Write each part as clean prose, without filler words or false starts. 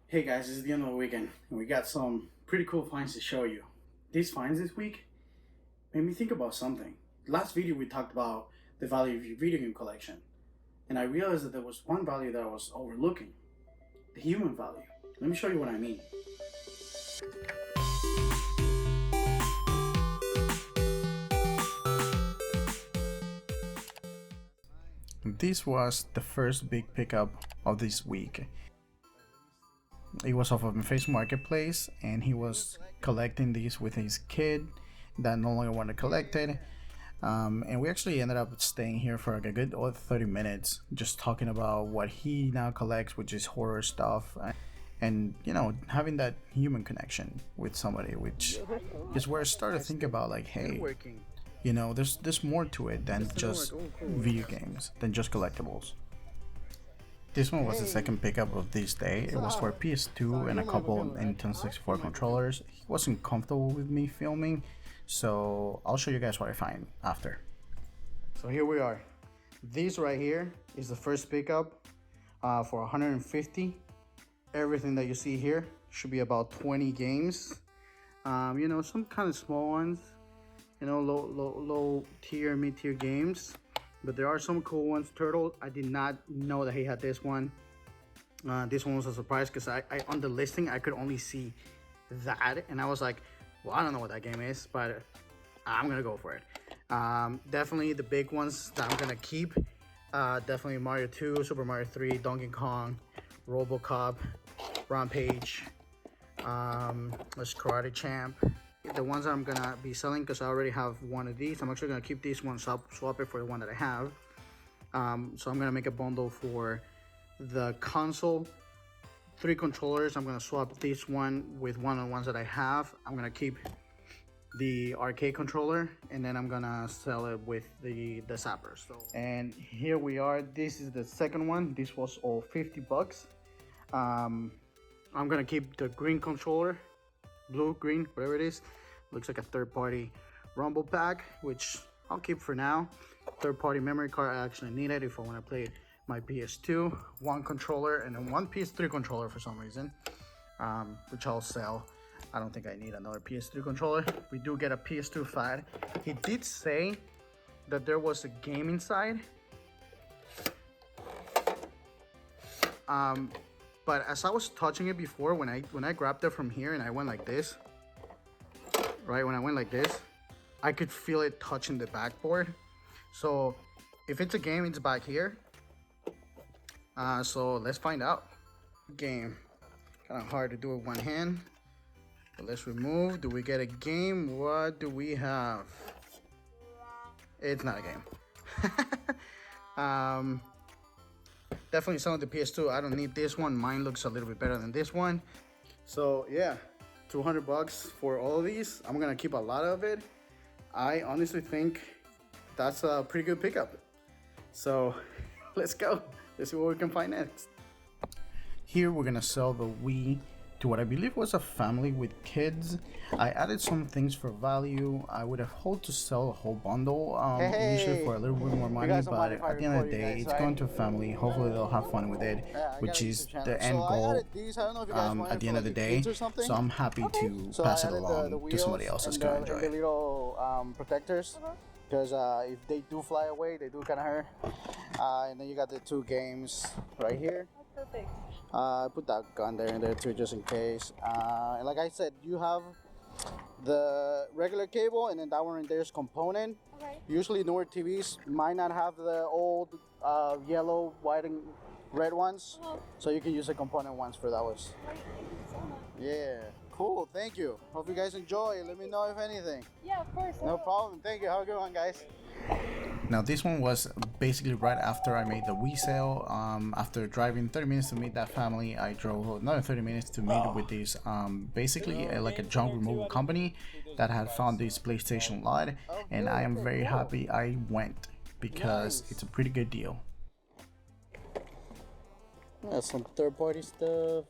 Hey guys, this is the end of the weekend, and we got some pretty cool finds to show you. These finds this week made me think about something. Last video we talked about the value of your video game collection, and I realized that there was one value that I was overlooking, the human value. Let me show you what I mean. This was the first big pickup of this week. It was off of Facebook Marketplace, and he was collecting these with his kid that no longer wanted to collect it. And we actually ended up staying here for like a good 30 minutes just talking about what he now collects, which is horror stuff, and having that human connection with somebody, which is where I started to think about like, hey, there's more to it than just video games, than just collectibles. This one was the second pickup of this day. It was for PS2 and a couple Nintendo 64 controllers. He wasn't comfortable with me filming, so I'll show you guys what I find after. So here we are. This right here is the first pickup for 150. Everything that you see here should be about 20 games. Some kind of small ones, low tier, mid tier games. But there are some cool ones. Turtle, I did not know that he had this one. This one was a surprise because I on the listing I could only see that, and I was like, well, I don't know what that game is, but I'm gonna go for it. Definitely the big ones that I'm gonna keep. Definitely Mario 2, Super Mario 3, Donkey Kong, RoboCop, Rampage, Karate Champ. The ones that I'm gonna be selling, because I already have one of these, I'm actually gonna keep this one, swap it for the one that I have. So I'm gonna make a bundle for the console, 3 controllers. I'm gonna swap this one with one of the ones that I have. I'm gonna keep the arcade controller, and then I'm gonna sell it with the zappers. And here we are. This is the second one. This was all 50 bucks. I'm gonna keep the green controller, blue, green, whatever it is. Looks like a third-party rumble pack, which I'll keep for now. Third-party memory card, I actually need it if I want to play my PS2. One controller, and then one PS3 controller for some reason, which I'll sell. I don't think I need another PS3 controller. We do get a PS2 FAT. He did say that there was a game inside. But as I was touching it before, when I grabbed it from here and I went like this, right, when I went like this, I could feel it touching the backboard. So if it's a game, it's back here. So let's find out. Game, kind of hard to do with one hand, but let's remove. Do we get a game? What do we have? It's not a game. Definitely some of the PS2. I don't need this one. Mine looks a little bit better than this one. So yeah, 200 bucks for all of these. I'm gonna keep a lot of it. I honestly think that's a pretty good pickup. So let's go. Let's see what we can find next. Here we're gonna sell the Wii to what I believe was a family with kids. I added some things for value. I would have hoped to sell a whole bundle, initially for a little bit more money, but at the end of the day, it's going to a family. Hopefully they'll have fun with it, which is the end goal at the end of the day. So I'm happy to pass it along to somebody else that's gonna enjoy it. The little protectors, because if they do fly away, they do kind of hurt. And then you got the 2 games right here. Perfect. I put that gun there in there too, just in case. And like I said, you have the regular cable, and then that one in there is component. Okay. Usually newer TVs might not have the old yellow, white, and red ones, so you can use the component ones for those. Great. Thank you so much. Yeah, cool. Thank you. Hope you guys enjoy. Let me know if anything. Yeah, of course. No problem. Thank you. Have a good one, guys. Now this one was basically right after I made the Wii sale. After driving 30 minutes to meet that family, I drove another 30 minutes to meet with this basically like a junk removal company that had found this PlayStation lot, and I am very happy I went because it's a pretty good deal. That's some third-party stuff.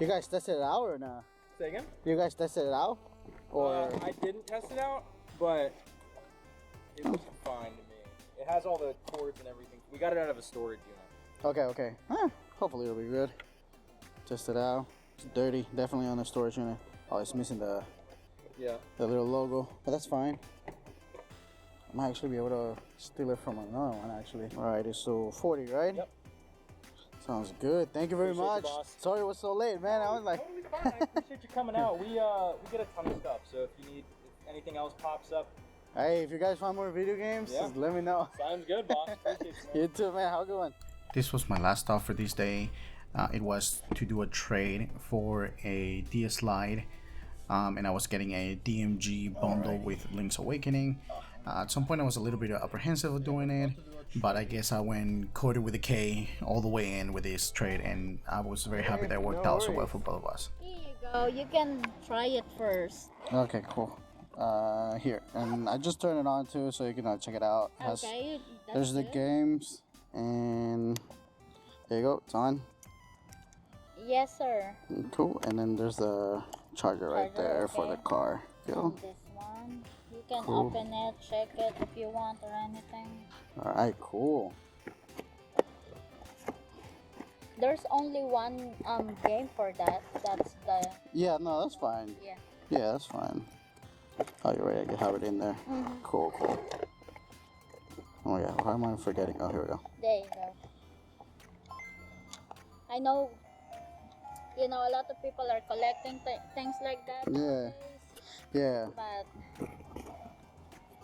You guys tested it out or not? Say again? You guys tested it out? Or I didn't test it out, but it looks fine to me. It has all the cords and everything. We got it out of a storage unit. okay. Hopefully it'll be good. Test it out. It's dirty. Definitely on the storage unit. Oh, it's missing the little logo, but that's fine. I might actually be able to steal it from another one actually. Alrighty, so 40, right? Yep. Sounds good. Thank you very Appreciate much. you, boss. Sorry it was so late, man. I was like, Totally fine. I appreciate you coming out. We get a ton of stuff, so if anything else pops up, hey, if you guys find more video games, just let me know. sounds good, boss. Appreciate you, man. You too, man. Have a good one. This was my last stop for this day. It was to do a trade for a DS Lite, and I was getting a DMG bundle with Link's Awakening. At some point I was a little bit apprehensive of doing it, but I guess I went coded with a K all the way in with this trade, and I was very happy that it worked out so well for both of us. Here you go. You can try it first. Okay, cool. Here, and I just turned it on too, so you can check it out. Okay. There's the games, and there you go. It's on. Yes, sir. Cool. And then there's the charger right there for the okay. car. Go. And this one. You can Cool. open it, check it if you want or anything. All right, cool. There's only one game for that. That's the Yeah, no, that's fine. yeah. Yeah, that's fine. Oh, you're right. I can have it in there. Cool, cool. Oh yeah, why am I forgetting? Oh, here we go. There you go. I know. You know, a lot of people are collecting things like that. Yeah. Nowadays, Yeah. but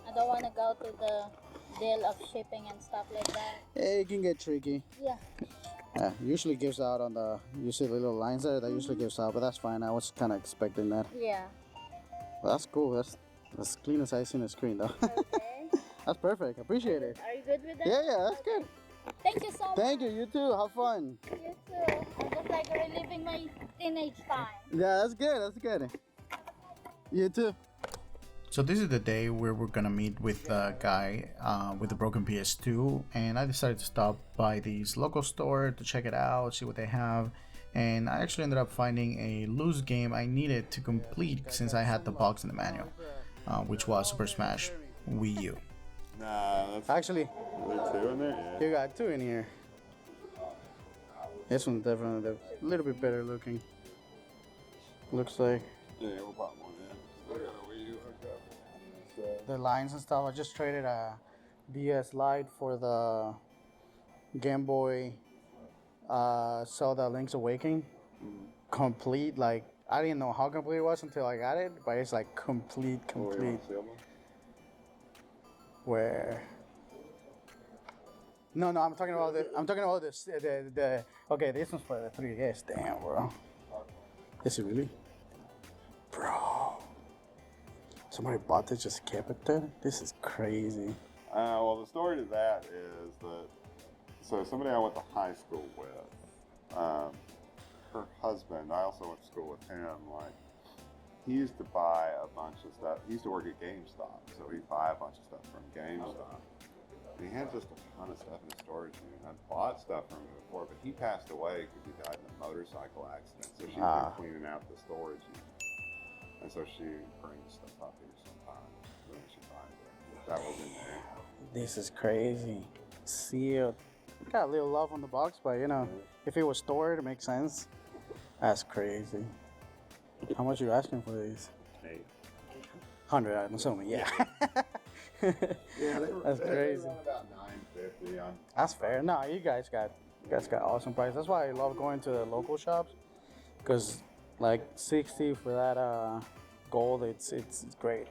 I don't want to go to the deal of shipping and stuff like that. It can get tricky. Yeah. Yeah, usually gives out on the. You see the little lines there that usually gives out, but that's fine. I was kind of expecting that. Yeah. Well, that's cool. That's clean as I see in the screen though. Okay. That's perfect. Appreciate it. Are you good with that? Yeah, that's good. Thank you so much. Thank you. You too. Have fun. You too. I'm just like reliving my teenage time. Yeah, that's good. That's good. You too. So this is the day where we're gonna meet with the guy with the broken PS2, and I decided to stop by this local store to check it out, see what they have, and I actually ended up finding a loose game I needed to complete since I had the box and the manual, which was Super Smash Wii U. Nah, that's Actually, there two in there. Yeah. you got two in here. This one's definitely a little bit better looking. Looks like Yeah, we'll pop one in. Still got a Wii U hooked up. So, the lines and stuff. I just traded a DS Lite for the Game Boy Zelda Link's Awakening. Complete, like I didn't know how complete it was until I got it, but it's like complete. oh, you want to see them? Where? No, I'm talking about the. Okay, this one's for the 3DS. Damn, bro. Is it really? Bro. Somebody bought this, just kept it there? This is crazy. Well, the story to that is that so somebody I went to high school with, her husband, I also went to school with him. Like, he used to buy a bunch of stuff. He used to work at GameStop, so he'd buy a bunch of stuff from GameStop. And he had just a ton of stuff in his storage unit. I bought stuff from him before, but he passed away because he died in a motorcycle accident. So she's been cleaning out the storage unit. And so she brings stuff up here sometimes when she finds it. That was in there. This is crazy. Sealed. Got a little love on the box, but you know, if it was stored, it makes sense. That's crazy. How much are you asking for these? 100, I'm assuming, yeah. Yeah, That's crazy. About $9.50 on. That's fair. No, you guys got awesome price. That's why I love going to the local shops, cause like 60 for that gold, it's great.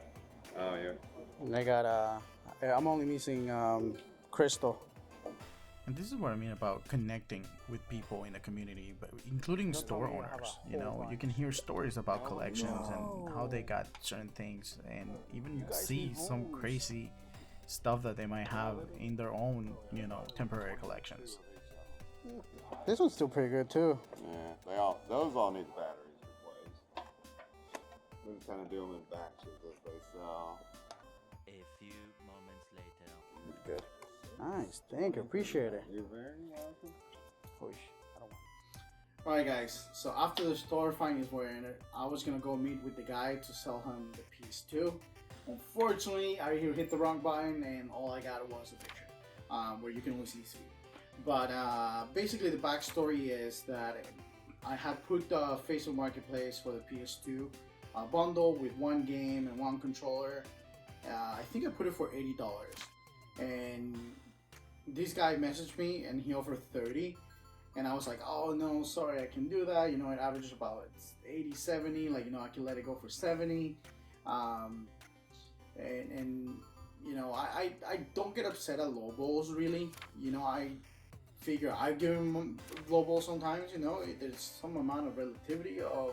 Oh yeah. And they got I'm only missing crystal. And this is what I mean about connecting with people in the community, but including store owners. You know, you can hear stories about collections and how they got certain things, and even see some crazy stuff that they might have in their own, you know, temporary collections. This one's still pretty good too. Yeah, those all need batteries replaced. We just kind of do them in batches as they sell. A few moments later. Good. Nice. Thank you. Appreciate it. You're very welcome. Alright guys, so after the store finally is wearing it, I was gonna go meet with the guy to sell him the PS2. Unfortunately, I hit the wrong button and all I got was a picture, where you can only see this video. But basically the backstory is that I had put the Facebook Marketplace for the PS2 bundle with one game and one controller. I think I put it for $80, and this guy messaged me and he offered 30, and I was like, oh no, sorry, I can do that. You know, it averages about 80, 70. Like, you know, I can let it go for 70. And you know, I don't get upset at low balls really. You know, I figure I give him low balls sometimes. You know, there's some amount of relativity of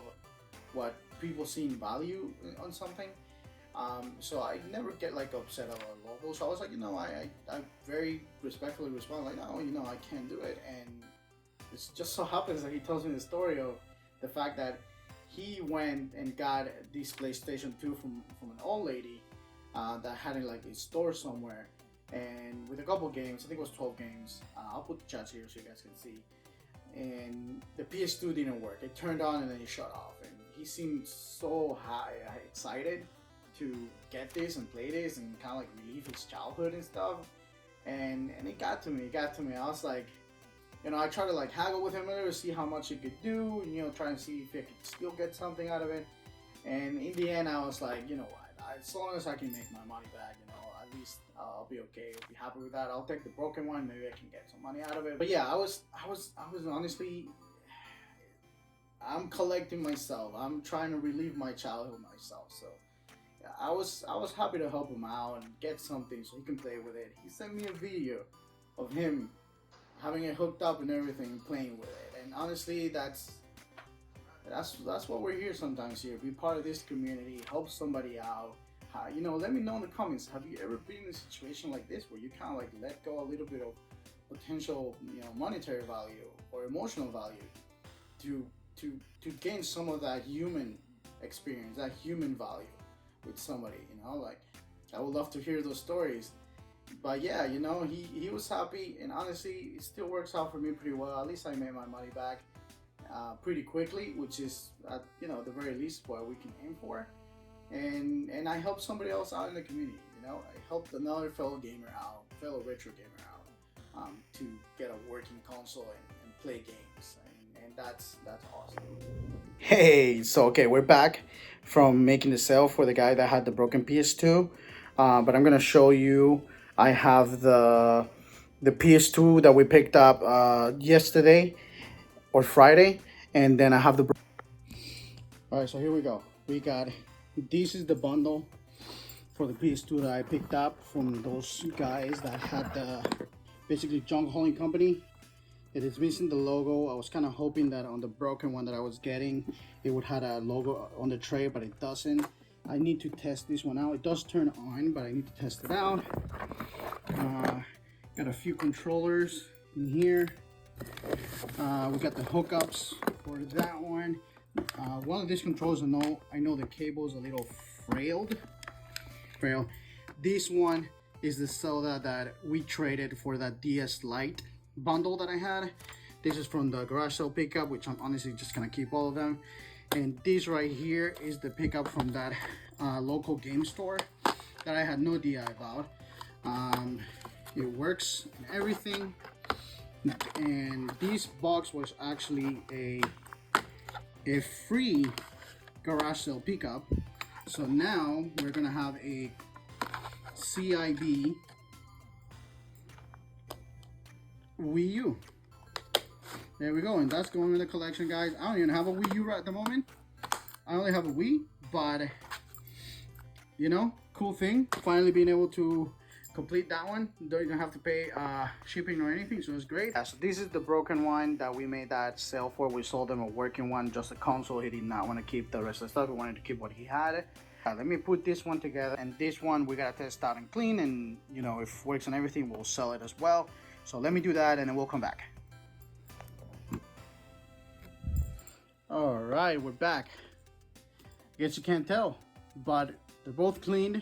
what people see in value on something. So I never get like upset at a low ball. So I was like, you know, I very respectfully respond like, no, you know, I can't do it. And it just so happens that he tells me the story of the fact that he went and got this PlayStation 2 from an old lady that had it like a store somewhere, and with a couple games, I think it was 12 games. I'll put the chats here so you guys can see. And the PS2 didn't work. It turned on and then it shut off. And he seemed so excited to get this and play this and kind of like relive his childhood and stuff. And it got to me. It got to me. I was like, you know, I tried to like haggle with him to see how much he could do, and, you know, try and see if I could still get something out of it. And in the end, I was like, you know what? As long as I can make my money back, you know, at least I'll be okay. I'll be happy with that. I'll take the broken one. Maybe I can get some money out of it. But yeah, I was honestly, I'm collecting myself. I'm trying to relive my childhood myself. So yeah, I was happy to help him out and get something so he can play with it. He sent me a video of him having it hooked up and everything and playing with it. And honestly, that's what we're here sometimes here. Be part of this community, help somebody out. You know, let me know in the comments, have you ever been in a situation like this where you kind of like let go a little bit of potential, you know, monetary value or emotional value to gain some of that human experience, that human value with somebody, you know? Like, I would love to hear those stories. But yeah, you know, he was happy, and honestly, it still works out for me pretty well. At least I made my money back pretty quickly, which is, you know, the very least what we can aim for. And I helped somebody else out in the community, you know. I helped another fellow gamer out, fellow retro gamer out, to get a working console and play games, and that's awesome. Hey, so okay, we're back from making the sale for the guy that had the broken PS2, but I'm gonna show you. I have the PS2 that we picked up yesterday or Friday, and then I have the. All right, so here we go. We got. This is the bundle for the PS2 that I picked up from those guys that had the basically junk hauling company. It is missing the logo. I was kind of hoping that on the broken one that I was getting, it would have a logo on the tray, but it doesn't. I need to test this one out. It does turn on, but I need to test it out. Got a few controllers in here. We got the hookups for that one. One of these controllers, I know the cable is a little frail. This one is the soda that we traded for that DS Lite bundle that I had. This is from the garage sale pickup, which I'm honestly just gonna keep all of them. And this right here is the pickup from that local game store that I had no idea about. It works and everything. And this box was actually a free garage sale pickup. So now we're gonna have a CIB Wii U. There we go, and that's going in the collection, guys. I don't even have a Wii U right at the moment. I only have a Wii, but you know, cool thing. Finally being able to complete that one. Don't even have to pay shipping or anything, so it's great. Yeah, so this is the broken one that we made that sale for. We sold him a working one, just a console. He did not want to keep the rest of the stuff. He wanted to keep what he had. Let me put this one together, and this one we gotta test out and clean, and you know, if it works and everything, we'll sell it as well. So let me do that, and then we'll come back. All right, we're back. Guess you can't tell, but they're both cleaned,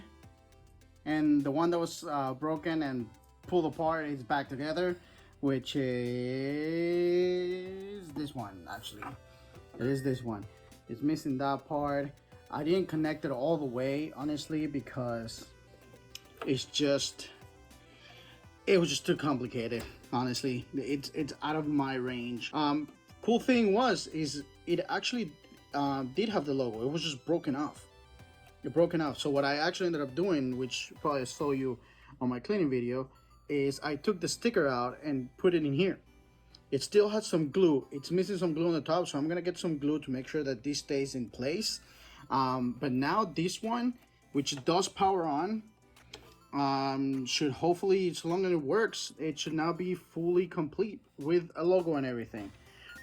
and the one that was broken and pulled apart is back together, which is this one. Actually, it is this one. It's missing that part. I didn't connect it all the way, honestly, because it was just too complicated. Honestly, it's out of my range. cool thing is it actually did have the logo. It was just broken off. It broken off. So what I actually ended up doing, which probably I saw you on my cleaning video, is I took the sticker out and put it in here. It still has some glue. It's missing some glue on the top, so I'm gonna get some glue to make sure that this stays in place. But now this one, which does power on, should hopefully, so long as it works, it should now be fully complete with a logo and everything.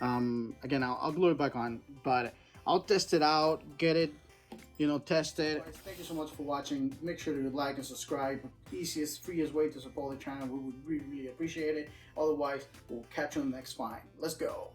Again, I'll glue it back on, but I'll test it out, get it, test it. Thank you so much for watching. Make sure to like and subscribe. Easiest, freest way to support the channel. We would really, really appreciate it. Otherwise, we'll catch you on the next find. Let's go.